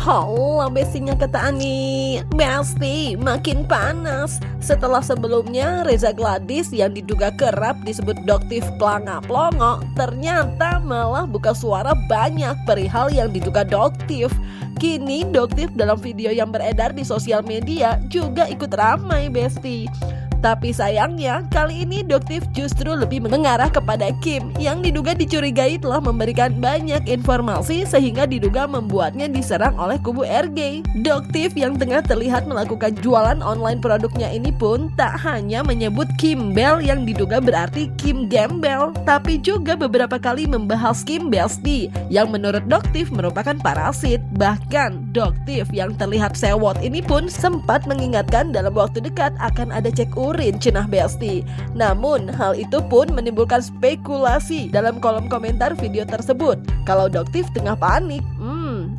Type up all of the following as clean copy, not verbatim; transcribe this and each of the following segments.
Halo bestinya kata Ani, Besti makin panas setelah sebelumnya Reza Gladys yang diduga kerap disebut Doktif Planga Plongo ternyata malah buka suara banyak perihal yang diduga Doktif. Kini Doktif dalam video yang beredar di sosial media juga ikut ramai Besti. Tapi sayangnya kali ini Doktif justru lebih mengarah kepada Kim yang diduga dicurigai telah memberikan banyak informasi sehingga diduga membuatnya diserang oleh kubu RG. Doktif yang tengah terlihat melakukan jualan online produknya ini pun tak hanya menyebut Kimbel yang diduga berarti Kim Gembel, tapi juga beberapa kali membahas Kim Besti yang menurut Doktif merupakan parasit. Bahkan Doktif yang terlihat sewot ini pun sempat mengingatkan dalam waktu dekat akan ada cek urin cenah Besti. Namun hal itu pun menimbulkan spekulasi dalam kolom komentar video tersebut kalau Doktif tengah panik.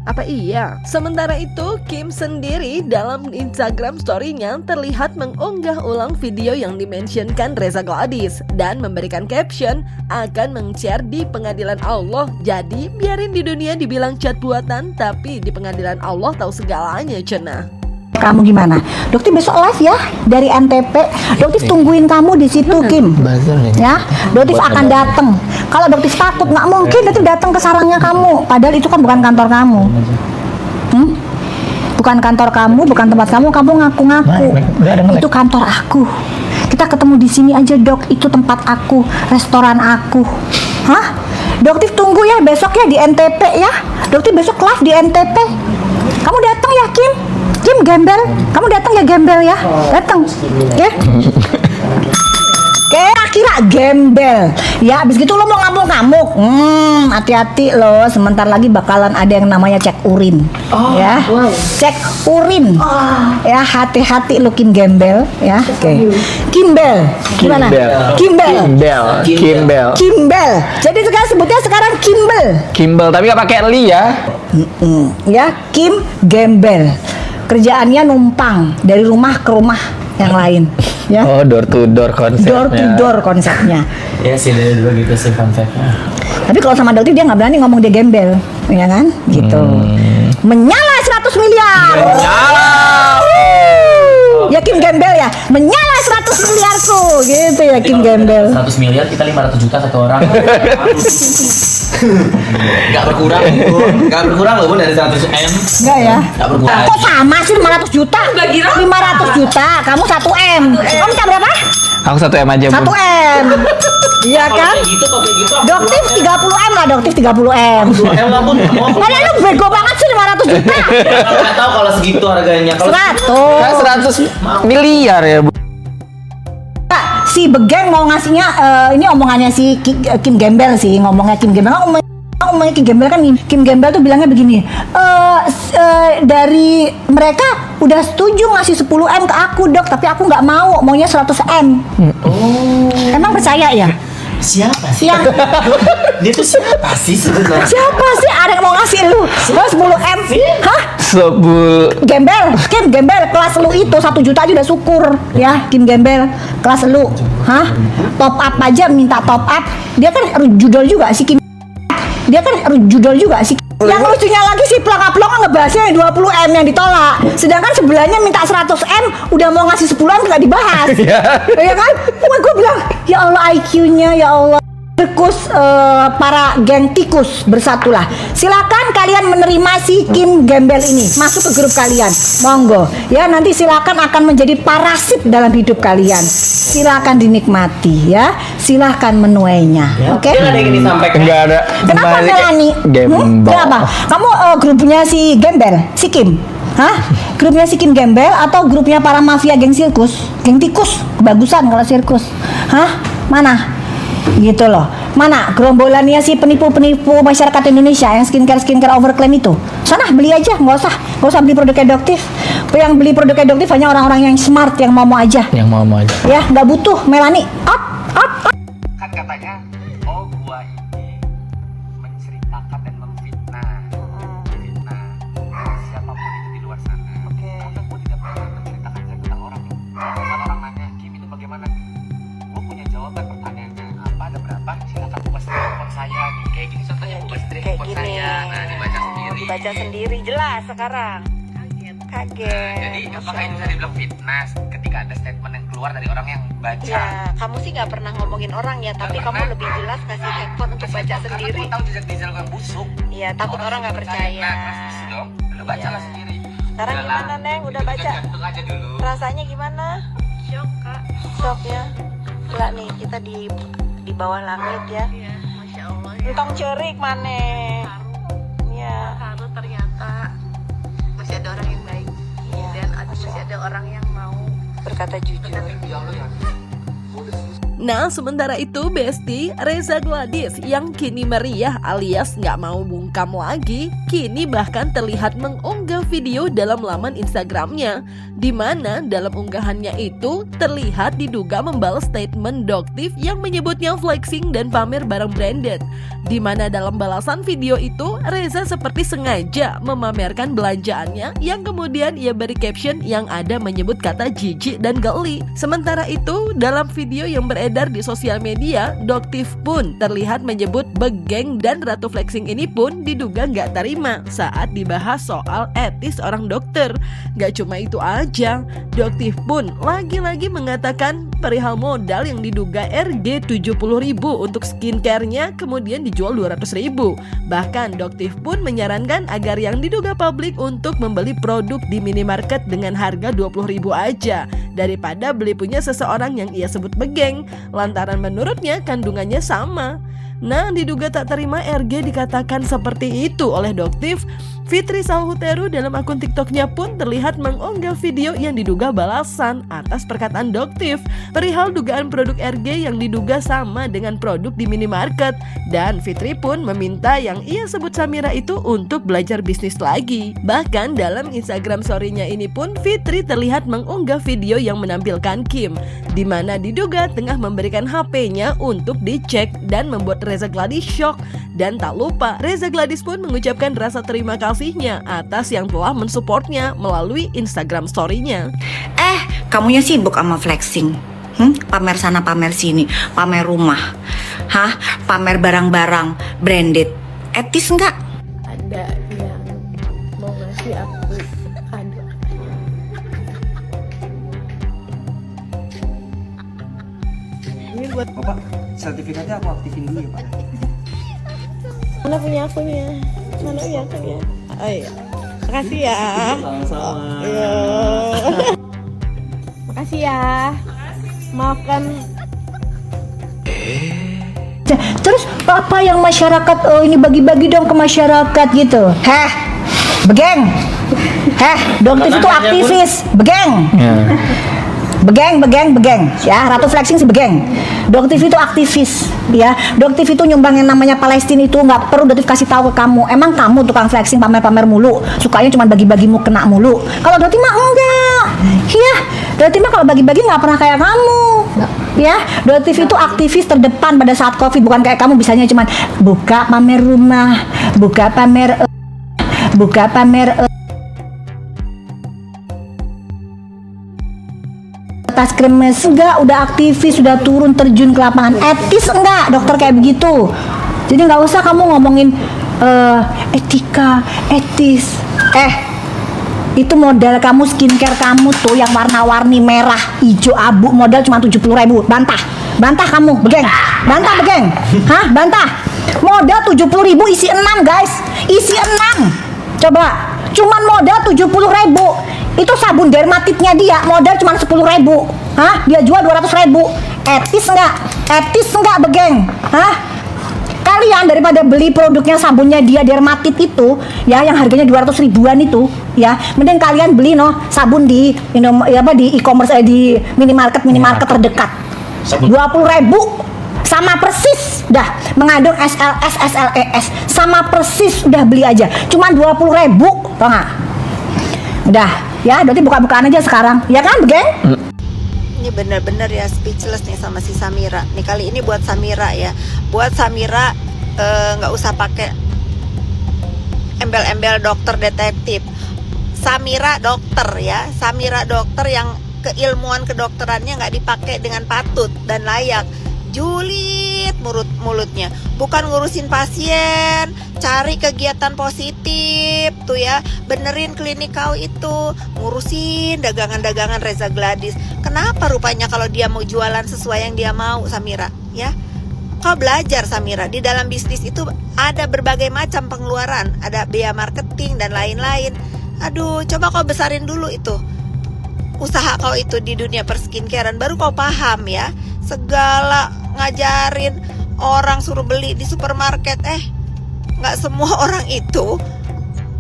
Apa iya? Sementara itu Kim sendiri dalam Instagram story-nya terlihat mengunggah ulang video yang dimentionkan Reza Gladys dan memberikan caption akan meng-share di pengadilan Allah. Jadi biarin di dunia dibilang cat buatan, tapi di pengadilan Allah tahu segalanya cenah. Kamu gimana? Dokter besok live ya dari NTP. Dokter tungguin kamu di situ Kim. Ya, Dokter akan datang. Kalau Dokter takut nggak mungkin Dokter datang ke sarangnya kamu. Padahal itu kan bukan kantor kamu. Bukan kantor kamu, bukan tempat kamu. Kamu ngaku-ngaku. Itu kantor aku. Kita ketemu di sini aja Dok. Itu tempat aku, restoran aku. Hah? Dokter tunggu ya besok ya di NTP ya. Dokter besok live di NTP. Kamu datang ya Kim? Kim Gembel, kamu datang ya Gembel ya, datang, ya. Kira Gembel, ya. Abis gitu lo mau ngamuk-ngamuk, hati-hati lo. Sebentar lagi bakalan ada yang namanya cek urin, ya. Cek urin, ya. Hati-hati lo Kim Gembel, ya. Oke. Kimbel, gimana? Kimbel. Jadi sekarang sebutnya sekarang Kimbel, tapi nggak pakai li ya. Ya, Kim Gembel. Kerjaannya numpang dari rumah ke rumah yang lain, ya. Oh, door to door konsepnya. Door to door konsepnya. Ya sih dari dulu gitu sih konsepnya. Tapi kalau sama Dokter dia nggak berani ngomong dia gembel, ya kan? Gitu. Menyala 100 miliar. Menyala. Ya Kim Gembel ya, menyala 100 miliarku, gitu ya Kim Gembel. 100 miliar kita 500 juta satu orang. Gak berkurang loh Bun dari 100 M. Enggak ya? Gak berkurang. Kok sama sih 500 juta? 500 juta, kamu 1 M. Kamu minta berapa? Aku 1 M aja, 1 Bu. M. Iya kan? Kalau kayak gitu. Doktif 30 M lah, Doktif 30 M. 2 M lah Bun. Mana lu bego banget sih 500 juta? Gak tahu kalau segitu harganya. Kalau 100. Kan 100 miliar ya, Bu. Si Begeng mau ngasihnya, ini omongannya si Kim Gembel sih, ngomongnya Kim Gembel. Ngomongnya Kim Gembel kan, Kim Gembel tuh bilangnya begini, dari mereka udah setuju ngasih 10 M ke aku Dok, tapi aku nggak mau, maunya 100 M. Emang percaya ya? siapa sih? Yang Dia tuh siapa sih sebenarnya? siapa sih ada yang mau ngasih lu? Lo 10 M? Hah? Gembel, Kim Gembel, kelas lu itu 1 juta aja udah syukur ya, Kim Gembel, kelas lu, hah? Top up aja minta top up, dia kan judul juga si Kim, Yang lucunya lagi si Plonga-Plonga ngebahasnya yang 20 M yang ditolak, sedangkan sebelahnya minta 100 M, udah mau ngasih 10 M nggak dibahas, ya kan? Gue bilang, ya Allah IQ-nya, ya Allah. Sirkus para geng tikus bersatulah. Silakan kalian menerima si Kim Gembel ini masuk ke grup kalian, monggo ya. Nanti silakan akan menjadi parasit dalam hidup kalian. Silakan dinikmati ya. Silakan menuainya. Ya, Oke. Ada yang disampaikan. Enggak ada. Kenapa Melani? Kenapa? Kamu grupnya si Gembel, si Kim? Hah? Grupnya si Kim Gembel atau grupnya para mafia geng sirkus? Geng tikus, kebagusan kalau sirkus. Hah? Mana? Gitu loh. Mana gerombolannya si penipu-penipu masyarakat Indonesia yang skincare overclaim itu? Sana beli aja, nggak usah beli produknya Doktif. Yang beli produknya Doktif hanya orang-orang yang smart, yang mau aja. Yang mau aja. Ya, nggak butuh Melani. Kan katanya, oh gua ini menceritakan dan memfitnah siapapun itu di luar sana. Karena gua tidak pernah menceritakan tentang orang. Kalau orang nanya, Kim itu bagaimana? Gua punya jawaban pertanyaannya. Apa ada berapa? Silakan buka strip report saya nih. Kayak gini contohnya buka strip report saya. baca sendiri jelas sekarang. Kaget. Jadi apakah ini bisa dibilang fitnah ketika ada statement yang keluar dari orang yang baca? Ya, kamu sih nggak pernah ngomongin orang ya, tapi kamu lebih jelas kasih handphone untuk baca sendiri. Karena aku tahu jejak-jejak yang busuk. Iya, takut orang nggak percaya. Nah, dong, lu bacalah sendiri. Sekarang Udahlah. gimana, Neng? Udah baca? Jantung aja dulu. Rasanya gimana? Shock, Kak. Shock ya. Enggak nih, kita di bawah langit ya. Iya, Masya Allah. Entong cerik mana? Iya. Haru ternyata masih ada orang yang baik Iya. dan masih ada orang yang mau. Berkata jujur. Ya Allah ya. Nah, sementara itu Besti, Reza Gladys yang kini meriah alias nggak mau bungkam lagi, kini bahkan terlihat mengunggah video dalam laman Instagramnya, di mana dalam unggahannya itu terlihat diduga membalas statement Doktif yang menyebutnya flexing dan pamer barang branded, di mana dalam balasan video itu Reza seperti sengaja memamerkan belanjaannya yang kemudian ia beri caption yang ada menyebut kata jijik dan geli. Sementara itu dalam video yang beredar di sosial media, Doktif pun terlihat menyebut begeng dan Ratu Flexing ini pun diduga nggak terima saat dibahas soal etis orang dokter. Gak cuma itu aja, Doktif pun lagi-lagi mengatakan perihal modal yang diduga RG 70.000 untuk skincare-nya kemudian dijual 200.000. Bahkan Doktif pun menyarankan agar yang diduga publik untuk membeli produk di minimarket dengan harga 20.000 aja daripada beli punya seseorang yang ia sebut begeng, lantaran menurutnya kandungannya sama. Nah, diduga tak terima RG dikatakan seperti itu oleh Doktif. Fitri Salhuteru dalam akun TikToknya pun terlihat mengunggah video yang diduga balasan atas perkataan Doktif perihal dugaan produk RG yang diduga sama dengan produk di minimarket, dan Fitri pun meminta yang ia sebut Samira itu untuk belajar bisnis lagi. Bahkan dalam Instagram story-nya ini pun Fitri terlihat mengunggah video yang menampilkan Kim, di mana diduga tengah memberikan HP-nya untuk dicek dan membuat Reza Gladys shock. Dan tak lupa Reza Gladys pun mengucapkan rasa terima kasihnya atas yang telah mensupportnya melalui Instagram story-nya. Kamunya sibuk sama flexing. Pamer sana pamer sini, pamer rumah. Pamer barang-barang branded. Etis enggak? Ada yang mau ngasih aku kado. Ini buat Bapak, sertifikatnya aku aktifin dulu ya Pak. mana punya akunnya? Mana punya akunnya? Oh iya. Makasih ya. Sama-sama. Iya. Makasih ya. Maafkan. Terus apa yang masyarakat ini bagi-bagi dong ke masyarakat gitu? Begeng. Doktif itu aktivis. Begeng. Begeng. Ya, Ratu Flexing si begeng. Doktif itu aktivis. Ya, Doktif itu nyumbang yang namanya Palestina itu nggak perlu Doktif kasih tahu ke kamu. Emang kamu tukang flexing pamer-pamer mulu, sukanya cuma bagi-bagimu kena mulu. Kalau Doktif mah enggak. Iya, Doktif mah kalau bagi-bagi nggak pernah kayak kamu. Ya, Doktif itu aktivis terdepan pada saat Covid, bukan kayak kamu bisanya cuma buka pamer rumah, buka pamer tas kremes. Enggak, udah aktivis, sudah turun terjun ke lapangan. Etis enggak dokter kayak begitu? Jadi nggak usah kamu ngomongin etika, etis. Itu modal kamu skincare kamu tuh yang warna-warni merah, hijau, abu, modal cuma 70.000. Bantah kamu, begeng. Bantah. Modal 70.000 isi 6 guys. Isi 6. Coba, cuman modal 70.000. Itu sabun dermatitnya dia modal cuma 10.000. Dia jual 200.000. Etis enggak begeng? Kalian daripada beli produknya sabunnya dia dermatit itu ya yang harganya 200 ribuan itu ya, mending kalian beli sabun di di e-commerce di minimarket terdekat. 20.000 sama persis dah, mengandung SLS, SLES sama persis, udah beli aja cuma 20.000, tau nggak? Udah ya, berarti buka-bukaan aja sekarang, ya kan, begeng? Ini bener-bener ya speechless nih sama si Samira. Nih kali ini buat Samira ya, buat Samira nggak usah pakai embel-embel dokter detektif. Samira dokter ya, Samira dokter yang keilmuan kedokterannya nggak dipakai dengan patut dan layak. Julid mulutnya, bukan ngurusin pasien, cari kegiatan positif tuh ya, benerin klinik kau itu, ngurusin dagangan-dagangan Reza Gladys. Kenapa rupanya kalau dia mau jualan sesuai yang dia mau, Samira, ya? Kau belajar, Samira, di dalam bisnis itu ada berbagai macam pengeluaran, ada biaya marketing dan lain-lain. Aduh, coba kau besarin dulu itu usaha kau itu di dunia perskincarean, baru kau paham ya. Segala ngajarin orang suruh beli di supermarket, nggak semua orang itu,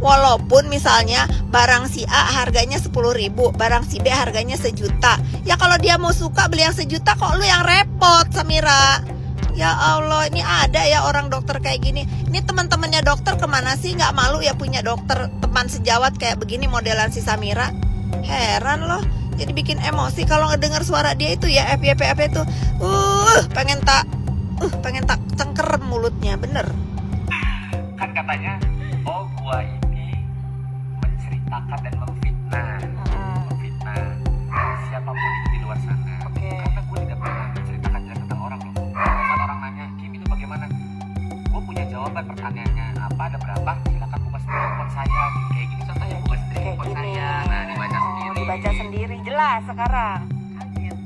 walaupun misalnya barang si A harganya 10.000, barang si B harganya 1 juta. Ya kalau dia mau suka beli yang 1 juta, kok lu yang repot, Samira? Ya Allah, ini ada ya orang dokter kayak gini. Ini teman-temannya dokter kemana sih? Nggak malu ya punya dokter teman sejawat kayak begini modelan si Samira? Heran loh. Jadi bikin emosi kalau ngedengar suara dia itu ya, FYP itu. Pengen tak cengker mulutnya, bener. Kan katanya, oh gua ini menceritakan dan memfitnah siapapun itu di luar sana. Karena gua tidak pernah menceritakan jelek tentang orang loh. Saat orang nanya, Kim itu bagaimana? Gua punya jawaban pertanyaannya. Apa, ada berapa? Silakan buka sendiri handphone saya. Kayak gini contohnya, buka sendiri handphone saya. Nah, dibaca sendiri. Jelas sekarang.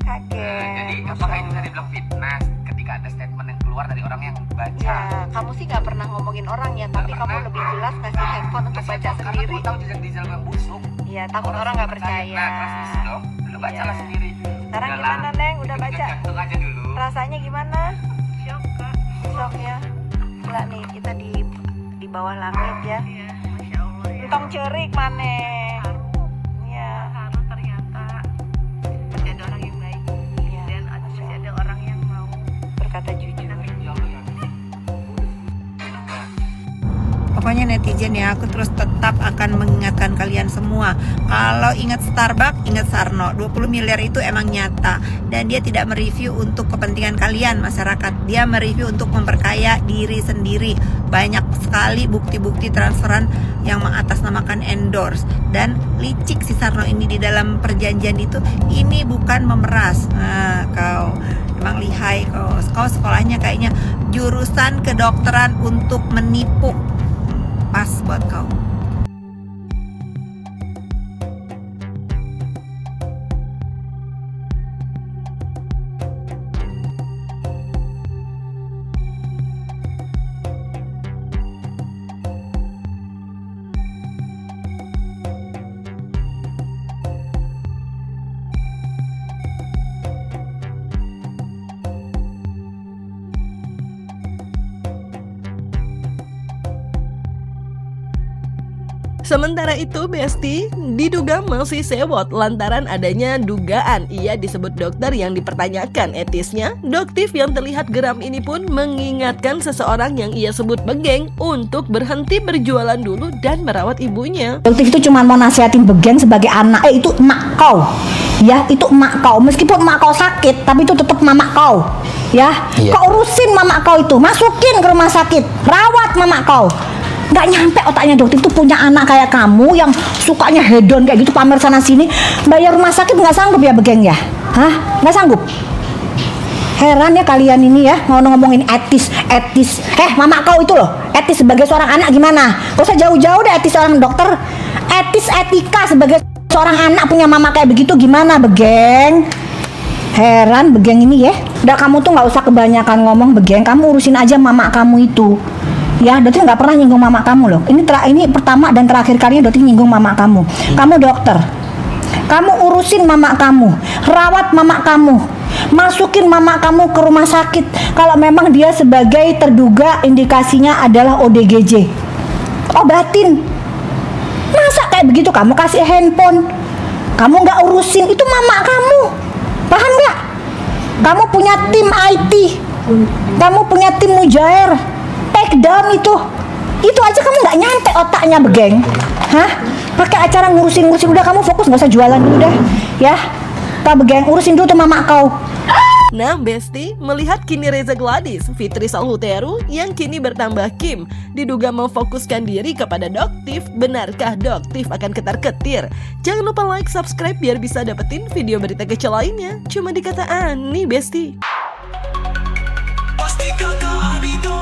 Kaget. Jadi apakah itu tadi bilang fitnah ketika ada statement yang keluar dari orang yang baca? Ya, kamu sih nggak pernah ngomongin orang ya, tapi kamu lebih jelas ngasih handphone untuk baca sendiri. Karena tahu jejak-jejak yang busuk. Iya, takut orang nggak percaya. Nah, terus dong, lu bacalah sendiri. Sekarang Udahlah, gimana, Neng? Udah ikut baca? jantung aja dulu. Rasanya gimana? Shock, Kak. Shock ya. Enggak nih, kita di bawah langit ya. Iya, Masya Allah ya. Entong cerik mana? Iya. Haru ternyata masih ada orang yang baik. Iya, Dan masih ada orang yang mau berkata jujur. Pokoknya netizen ya, aku terus tetap akan mengingatkan kalian semua. Kalau ingat Starbucks, ingat Sarno. 20 miliar itu emang nyata. Dan dia tidak mereview untuk kepentingan kalian masyarakat. Dia mereview untuk memperkaya diri sendiri. Banyak sekali bukti-bukti transferan yang mengatasnamakan endorse. Dan licik si Sarno ini di dalam perjanjian itu. Ini bukan memeras. Nah, kau emang lihai kau. Kau sekolahnya kayaknya jurusan kedokteran untuk menipu. Pas buat kau. Sementara itu Besti diduga masih sewot lantaran adanya dugaan ia disebut dokter yang dipertanyakan etisnya. Doktif yang terlihat geram ini pun mengingatkan seseorang yang ia sebut Begeng untuk berhenti berjualan dulu dan merawat ibunya. Doktif itu cuma mau nasihatin Begeng sebagai anak. Itu emak kau. Ya, itu emak kau. Meskipun emak kau sakit, tapi itu tetap mama kau. Ya, Iya. kau urusin mama kau itu, masukin ke rumah sakit, rawat mama kau. Nggak nyampe otaknya Doktif tuh punya anak kayak kamu yang sukanya hedon kayak gitu, pamer sana sini, bayar rumah sakit nggak sanggup ya Begeng ya? Hah? Nggak sanggup? Heran ya kalian ini ya, mau ngomongin etis. Mama kau itu loh, etis sebagai seorang anak gimana? Gak usah jauh-jauh deh etis seorang dokter. Etika sebagai seorang anak punya mama kayak begitu gimana Begeng? Heran Begeng ini ya. Udah kamu tuh nggak usah kebanyakan ngomong Begeng, kamu urusin aja mama kamu itu. Ya, Doktif nggak pernah nyinggung mama kamu loh. Ini pertama dan terakhir kalinya Doktif nyinggung mama kamu. Kamu dokter, kamu urusin mama kamu, rawat mama kamu, masukin mama kamu ke rumah sakit. Kalau memang dia sebagai terduga indikasinya adalah ODGJ, obatin. Masa kayak begitu kamu kasih handphone, kamu nggak urusin, itu mama kamu, paham nggak? Kamu punya tim IT, kamu punya tim mujair, take down itu aja kamu nggak nyampe otaknya Begeng. Hah? Pakai acara ngurusin udah, kamu fokus nggak usah jualan dulu deh ya. Kak Begeng urusin dulu tuh mama kau. Nah Besti, melihat kini Reza Gladys, Fitri Salhuteru yang kini bertambah Kim diduga memfokuskan diri kepada Doktif, benarkah Doktif akan ketar-ketir? Jangan lupa like, subscribe biar bisa dapetin video berita kecil lainnya. Cuma di Kata Ani Besti. Pasti kakak Abito